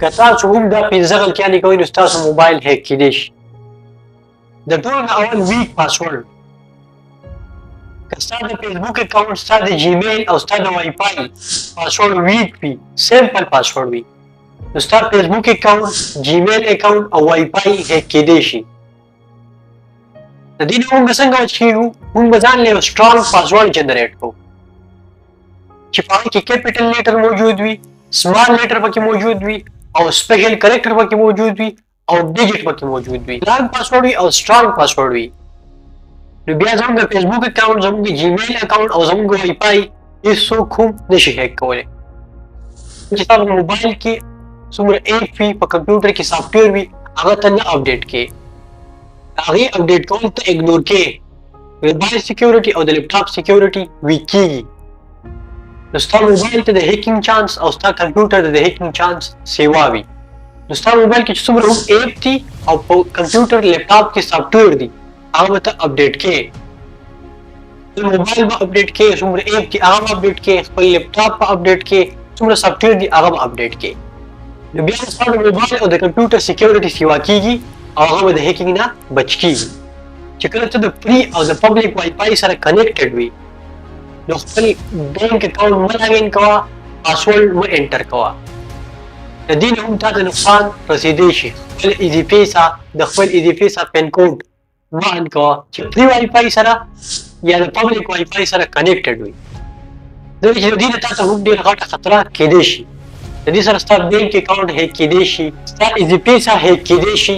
که تاسو هم دا 15 غلطیانې کوئ نو ستاسو موبایل هیک کیدی شي. د ټولو نه اول ویک پاسورډ. که ستا د فیسبوک اکاونټ، ستا د جیمیل او ستا د وائی فای پاسورډ ویک وي، سمپل پاسورډ وي، نو ستا فیسبوک اکاونټ، جیمیل اکاونټ او وائی فای هیک کیدی شي. د دې نه موږ څنګه بچ کیږو؟ موږ به ځان له یو سټرانګ پاسورډ جنریټ کوو چې په هغې کې کیپیټل لیټر موجود وي، سمال لیټر پکې موجود وي او سپیشل کریکټر پکې موجود وي او ډیجټ پکې موجود وي. لانګ پاسورډ وي او سټرانګ پاسورډ وي. نو بیا زموږ د فیسبوک اکاونټ، زموږ د جیمیل اکاونټ او زموږ وائی فای هېڅوک هم نشي هیک کولی. چې ستا په موبایل کې څومره ایپ وي، په کمپیوټر کې سافټویر وي، هغه ته نه اپډیټ کړې. هغې اپډیټ کول ته اګنور کړې. موبایل سیکیورټي او د لیپټاپ سیکیورټي ویک کېږي. نو ستا موبایل ته د هیکینګ چانس او ستا کمپیوټر ته د هیکینګ چانس سیوا وي. نو ستا موبایل کې چې څومره هم ایپ دي او په کمپیوټر لیپټاپ کې سافټویر دي، هغه به ته اپډیټ کړې. خپل موبایل به اپډیټ کړې، څومره ایپ دي هغه به اپډیټ کړې، خپل لیپټاپ به اپډیټ کړې، څومره سافټویر دي هغه به اپډیټ کړې. نو بیا ستا د موبایل او د کمپیوټر سیکیورټي سیوا کېږي او هغه به د هیکینګ نه بچ کېږي. چې کله ته د فری او د پبلک وائی فای سره کنیکټډ وي، نو خپل بینک اکاونټ مه لاګین کوه، پاسورډ مه انټر کوه. د دې نه هم تا ته نقصان رسېدی شي. خپل ایزي پیسه د خپل ایزي پیسه پین کوډ مه ان کوه چې فری وائی فای سره یا د پبلک وائی فای سره کنیکټډ وي. ځکه چې د دې نه تا ته هم ډېره غټه خطره کېدی شي. د دې سره ستا بینک اکاونټ هیک کېدی شي، ستا ایزي پیسه هیک کېدی شي